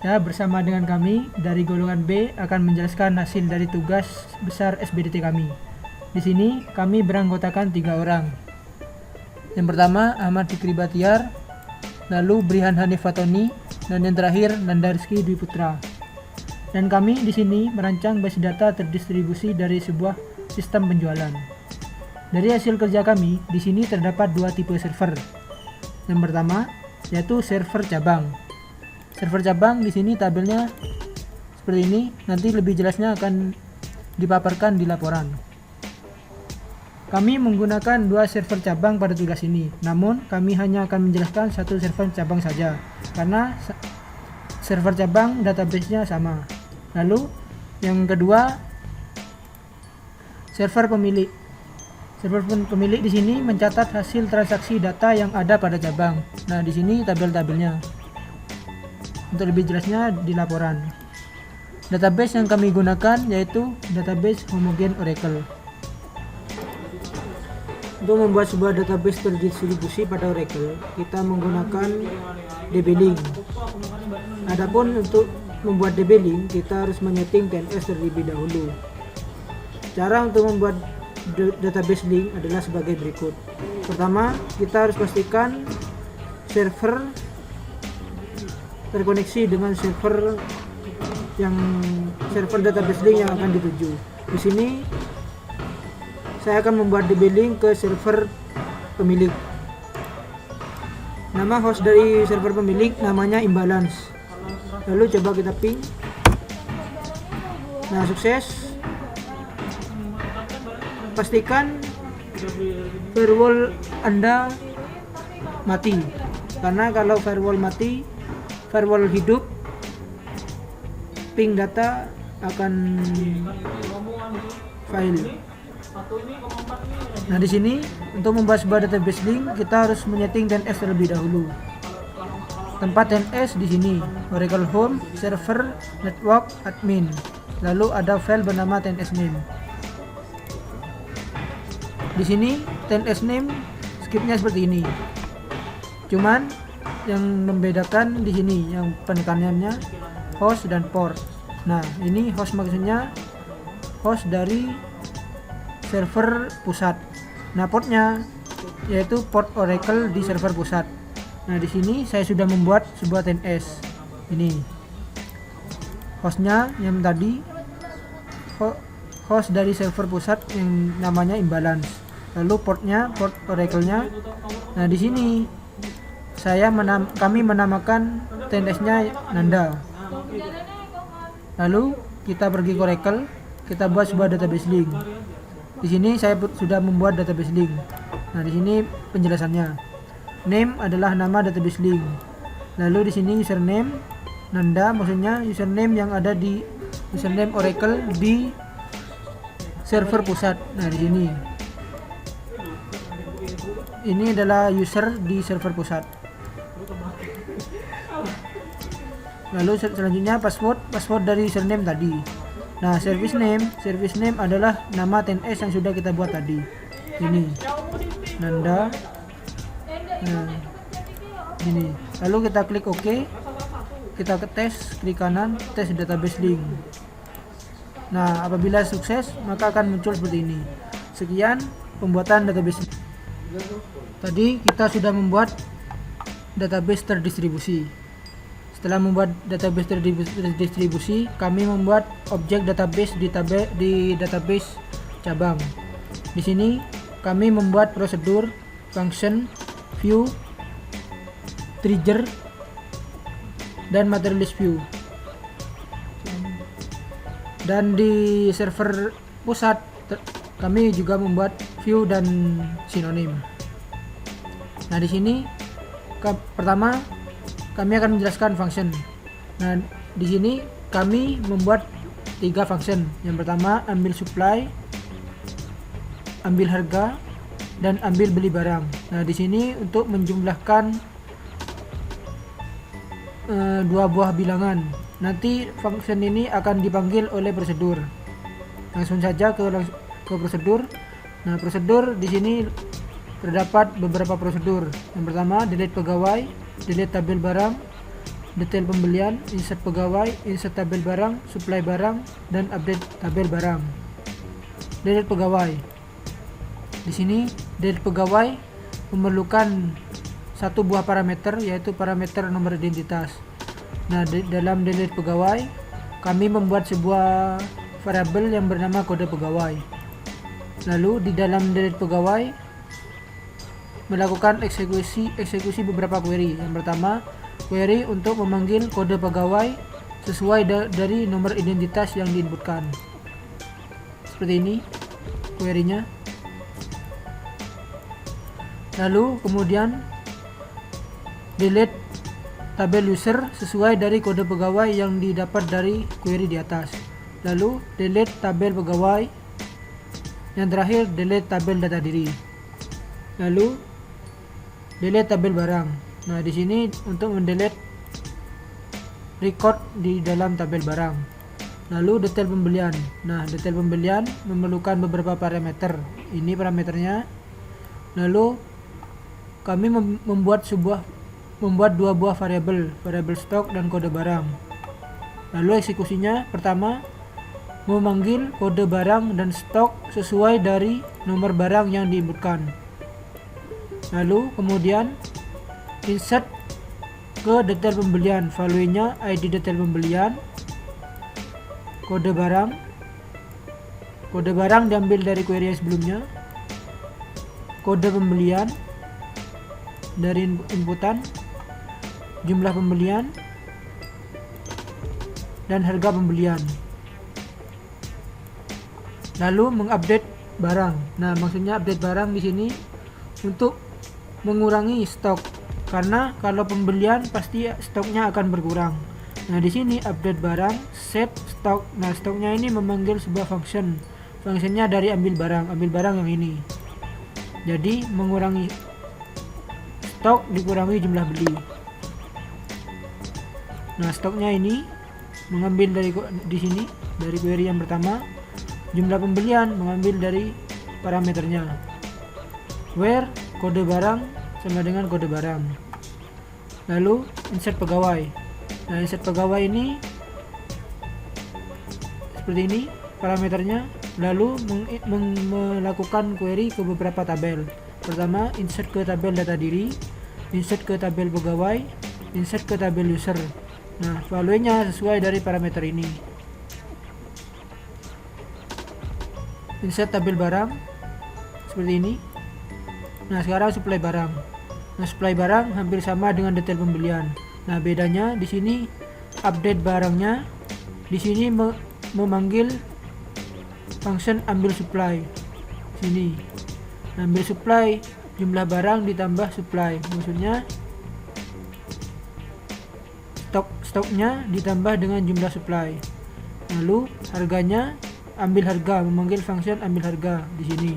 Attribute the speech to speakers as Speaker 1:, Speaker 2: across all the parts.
Speaker 1: Ya, bersama dengan kami dari golongan B akan menjelaskan hasil dari tugas besar SBDT kami. Di sini kami beranggotakan 3 orang. Yang pertama Ahmad Fikri Batiar, lalu Brihan Hanif Fatoni, dan yang terakhir Nanda Rizky Dwi Putra. Dan kami di sini merancang base data terdistribusi dari sebuah sistem penjualan. Dari hasil kerja kami, di sini terdapat 2 tipe server. Yang pertama yaitu server cabang. Server cabang di sini tabelnya seperti ini, nanti lebih jelasnya akan dipaparkan di laporan. Kami menggunakan 2 server cabang pada tugas ini, namun kami hanya akan menjelaskan 1 server cabang saja, karena server cabang database-nya sama. Lalu yang kedua, server pemilik. Server pemilik di sini mencatat hasil transaksi data yang ada pada cabang. Nah, di sini tabel-tabelnya. Untuk lebih jelasnya di laporan. Database yang kami gunakan yaitu database homogen Oracle. Untuk membuat sebuah database terdistribusi pada Oracle, kita menggunakan DB-Link. Adapun untuk membuat DB-Link, kita harus menyeting TLS terlebih dahulu. Cara untuk membuat database link adalah sebagai berikut. Pertama, kita harus pastikan server terkoneksi dengan server database link yang akan dituju. Di sini saya akan membuat DB link ke server pemilik. Nama host dari server pemilik namanya imbalance. Lalu coba kita ping. Nah, sukses. Pastikan firewall Anda mati, karena kalau firewall mati, firewall hidup, ping data akan fail. Nah, di sini untuk membuat sebuah database link, kita harus menyeting DNS terlebih dahulu. Tempat DNS di sini, Oracle Home, Server, Network, Admin. Lalu ada file bernama DNS name. Di sini DNS name scriptnya seperti ini. Cuman yang membedakan di sini yang penekanannya host dan port. Nah, ini host maksudnya host dari server pusat. Nah, portnya yaitu port Oracle di server pusat. Nah, di sini saya sudah membuat sebuah DNS. Ini hostnya yang tadi host dari server pusat yang namanya imbalance. Lalu portnya port Oracle-nya. Nah, di sini kami menamakan DNS-nya Nanda. Lalu kita pergi ke Oracle, kita buat sebuah database link. Di sini saya sudah membuat database link. Nah, di sini penjelasannya. Name adalah nama database link. Lalu di sini username Nanda, maksudnya username yang ada di username Oracle di server pusat. Nah, di sini ini adalah user di server pusat. Lalu selanjutnya password dari username tadi. Nah, service name adalah nama TNS yang sudah kita buat tadi. Ini Nanda. Nah, ini. Lalu kita klik OK. Kita ke tes, klik kanan, tes database link. Nah, apabila sukses, maka akan muncul seperti ini. Sekian pembuatan database. Tadi kita sudah membuat database terdistribusi. Setelah membuat database terdistribusi, kami membuat objek database di database cabang. Di sini kami membuat prosedur, function, view, trigger, dan material list view. Dan di server pusat kami juga membuat view dan sinonim. Nah, di sini pertama kami akan menjelaskan function. Nah, di sini kami membuat 3 function. Yang pertama ambil supply, ambil harga, dan ambil beli barang. Nah, di sini untuk menjumlahkan 2 buah bilangan. Nanti function ini akan dipanggil oleh prosedur. Langsung saja ke prosedur. Nah, prosedur di sini terdapat beberapa prosedur. Yang pertama delete pegawai, delete tabel barang, detail pembelian, insert pegawai, insert tabel barang, supply barang, dan update tabel barang. Delete pegawai. Di sini delete pegawai memerlukan satu buah parameter, yaitu parameter nomor identitas. Nah, dalam delete pegawai kami membuat sebuah variabel yang bernama kode pegawai. Lalu di dalam delete pegawai melakukan eksekusi beberapa query. Yang pertama, query untuk memanggil kode pegawai sesuai dari nomor identitas yang diinputkan. Seperti ini query-nya. Lalu kemudian delete tabel user sesuai dari kode pegawai yang didapat dari query di atas. Lalu delete tabel pegawai. Yang terakhir delete tabel data diri. Lalu delete tabel barang. Nah, di sini untuk mendelete record di dalam tabel barang. Lalu detail pembelian. Nah, detail pembelian memerlukan beberapa parameter. Ini parameternya. Lalu kami membuat dua buah variabel stok dan kode barang. Lalu eksekusinya, pertama memanggil kode barang dan stok sesuai dari nomor barang yang diinputkan. Lalu kemudian insert ke detail pembelian, value-nya ID detail pembelian, kode barang diambil dari query yang sebelumnya, kode pembelian dari inputan, jumlah pembelian, dan harga pembelian. Lalu mengupdate barang. Nah, maksudnya update barang di sini untuk mengurangi stok, karena kalau pembelian pasti stoknya akan berkurang. Nah, di sini update barang, set stok. Nah, stoknya ini memanggil sebuah function. Functionnya dari ambil barang yang ini. Jadi mengurangi stok dikurangi jumlah beli. Nah, stoknya ini mengambil dari di sini dari query yang pertama. Jumlah pembelian mengambil dari parameternya. Where kode barang sama dengan kode barang. Lalu insert pegawai. Nah, insert pegawai ini seperti ini parameternya. Lalu melakukan query ke beberapa tabel. Pertama, insert ke tabel data diri, insert ke tabel pegawai, insert ke tabel user. Nah, value-nya sesuai dari parameter ini. Insert tabel barang seperti ini. Nah, sekarang supply barang. Nah, supply barang hampir sama dengan detail pembelian. Nah, bedanya di sini update barangnya, di sini memanggil function ambil supply. Sini ambil supply, jumlah barang ditambah supply, maksudnya stoknya ditambah dengan jumlah supply. Lalu harganya ambil harga, memanggil function ambil harga di sini.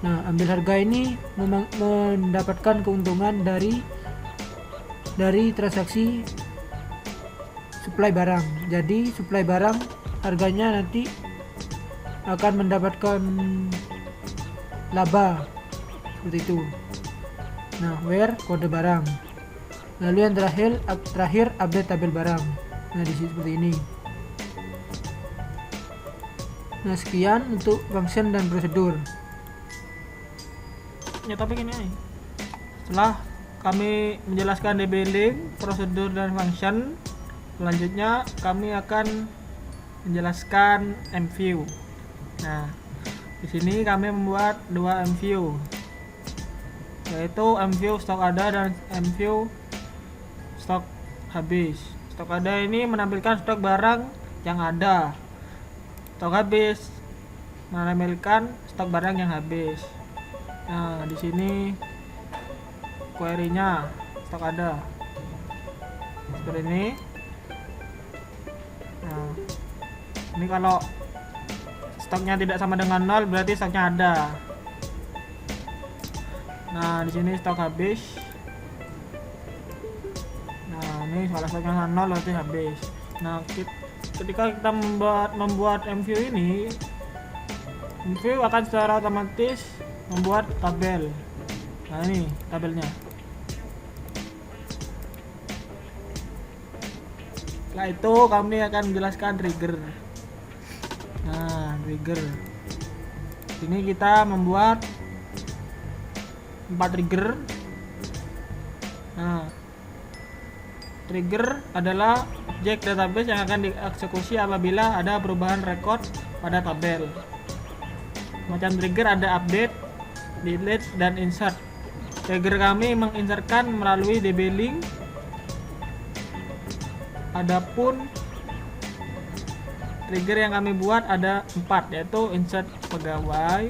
Speaker 1: Nah, ambil harga ini mendapatkan keuntungan dari transaksi supply barang. Jadi supply barang harganya nanti akan mendapatkan laba seperti itu. Nah, where kode barang. Lalu yang terakhir update tabel barang. Nah, di sini seperti ini. Nah, sekian untuk function dan prosedur.
Speaker 2: Ya, topik ini aja. Setelah kami menjelaskan DB link, prosedur dan function, selanjutnya kami akan menjelaskan MView. Nah, di sini kami membuat dua MView, yaitu MView stok ada dan MView stok habis. Stok ada ini menampilkan stok barang yang ada. Stok habis menampilkan stok barang yang habis. Nah, di sini query-nya stok ada seperti ini. Nah, ini kalau stoknya tidak sama dengan 0 berarti stoknya ada. Nah, di sini stok habis. Nah, ini kalau stoknya 0 berarti habis. Nah, ketika kita membuat MView ini, MView akan secara otomatis membuat tabel. Nah, ini tabelnya. Setelah itu kami akan menjelaskan trigger. Nah, trigger. Ini kita membuat 4 trigger. Nah, trigger adalah objek database yang akan dieksekusi apabila ada perubahan record pada tabel. Macam trigger ada update, delete, dan insert. Trigger kami menginsertkan melalui db-link. Adapun trigger yang kami buat ada 4, yaitu insert pegawai,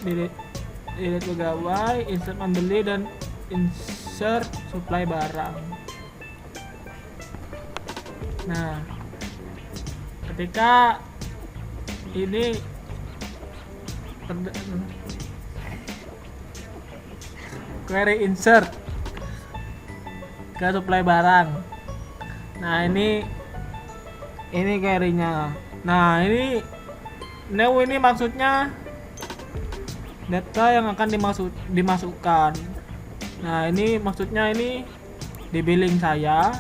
Speaker 2: delete pegawai, insert membeli, dan insert supply barang. Nah, ketika ini query insert ke supply barang. Nah, ini query-nya. Nah, ini new ini maksudnya data yang akan dimasukkan. Nah, ini maksudnya ini db-link saya,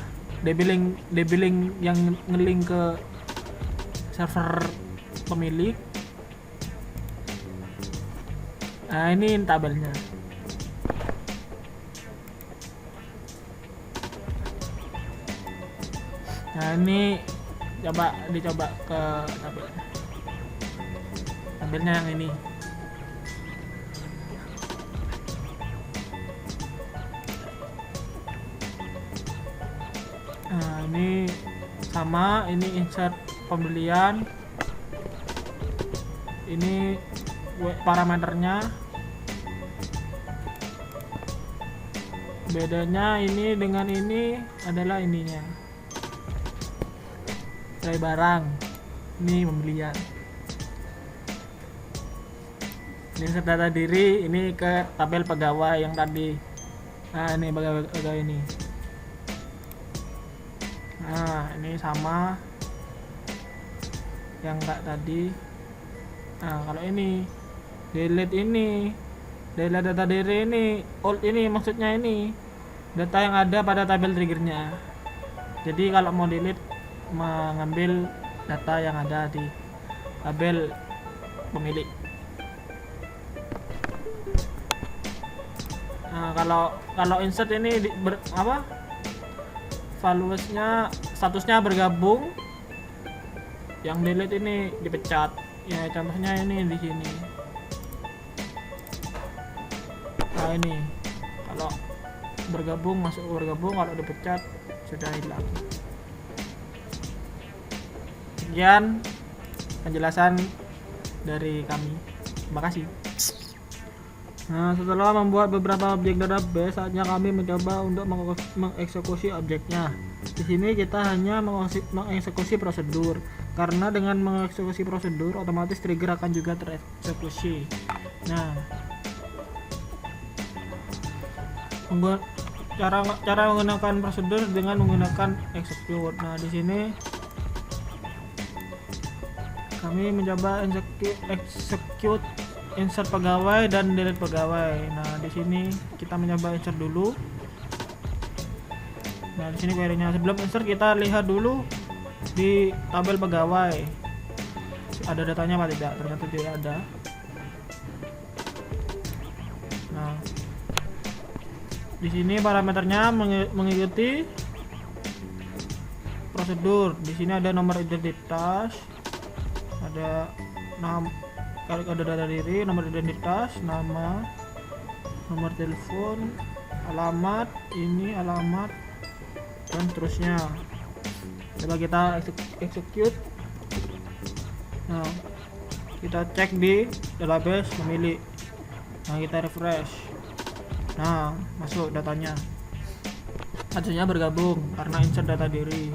Speaker 2: db-link yang ngelink ke server pemilik. Nah, ini tabelnya. Nah, ini dicoba ke tabelnya yang ini. Nah, ini sama, ini insert pembelian, ini parameternya. Bedanya ini dengan ini adalah ininya, supply barang, ini pembelian. Ini insert data diri, ini ke tabel pegawai yang tadi. Nah, ini pegawai ini. Nah, ini sama yang enggak tadi. Nah, kalau ini delete data diri, ini old, ini maksudnya ini data yang ada pada tabel triggernya. Jadi kalau mau delete, mengambil data yang ada di tabel pemilik. Nah, kalau insert ini valuesnya statusnya bergabung, yang delete ini dipecat. Ya, contohnya ini di sini. Nah, ini kalau bergabung, masuk bergabung, kalau dipecat sudah hilang. Sekian penjelasan dari kami. Terima kasih. Nah, setelah membuat beberapa objek database, saatnya kami mencoba untuk mengeksekusi objeknya. Di sini kita hanya mengeksekusi prosedur, karena dengan mengeksekusi prosedur, otomatis trigger akan juga tereksekusi. Nah, cara menggunakan prosedur dengan menggunakan execute. Nah, di sini kami mencoba execute insert pegawai dan delete pegawai. Nah, di sini kita mencoba insert dulu. Nah, di sini query-nya. Sebelum insert kita lihat dulu di tabel pegawai ada datanya apa tidak. Ternyata tidak ada. Nah, di sini parameternya mengikuti prosedur. Di sini ada nomor identitas, ada data diri, nomor identitas, nama, nomor telepon, alamat, ini alamat, dan seterusnya. Coba kita execute. Nah, kita cek di database pemilik. Nah, kita refresh. Nah, masuk datanya. Hasilnya bergabung karena insert data diri.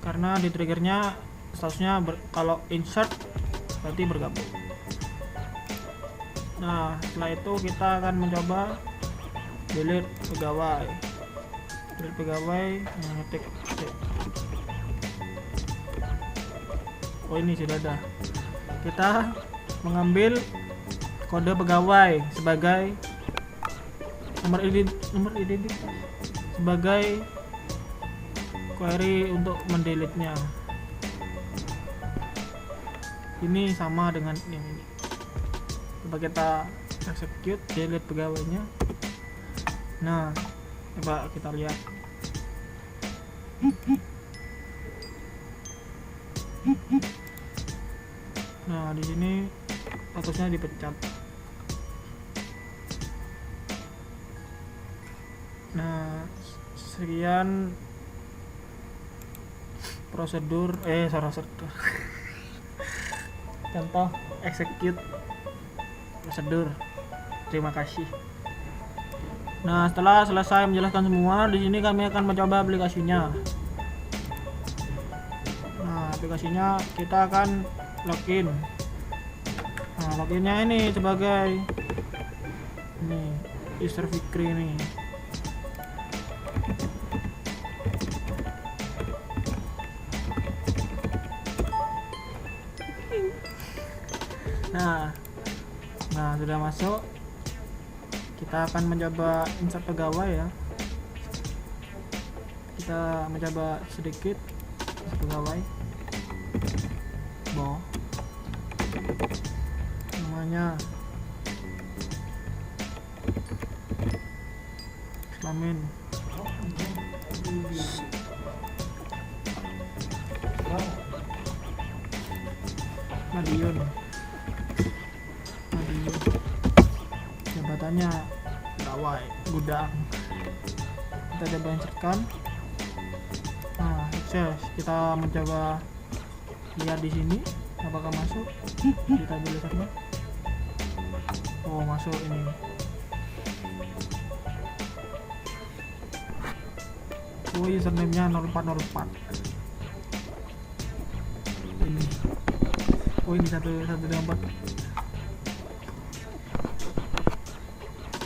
Speaker 2: Karena di triggernya statusnya kalau insert berarti bergabung. Nah, setelah itu kita akan mencoba delete pegawai. Ngetik. Oh, ini sudah ada. Kita mengambil kode pegawai sebagai nomor identitas sebagai query untuk mendelete-nya. Ini sama dengan yang ini. Coba kita execute delete pegawainya. Nah, coba kita lihat. Nah, di sini statusnya dipecat. Nah, sekian prosedur contoh execute prosedur. Terima kasih. Nah, setelah selesai menjelaskan semua, di sini kami akan mencoba aplikasinya. Nah, aplikasinya kita akan login. Nah, loginnya ini sebagai ini user Fikri ini. Nah, sudah masuk. Kita akan mencoba insert pegawai ya. Kita mencoba sedikit insert pegawai. Namanya Slamin. Madiun. Jabatannya pegawai gudang. Kita coba insertkan. Nah, sukses. Kita mencoba lihat di sini apakah masuk di tabulatornya. Oh, masuk ini. Oh, username-nya 0404. Ini. Oh, ini 124.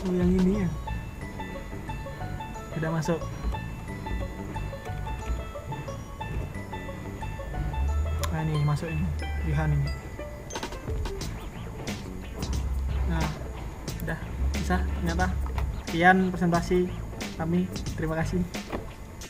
Speaker 2: Oh, yang ini ya. Sudah masuk. Nah, ini masuk ini. Rihan ini. Nah, udah bisa ternyata. Sekian presentasi kami. Terima kasih.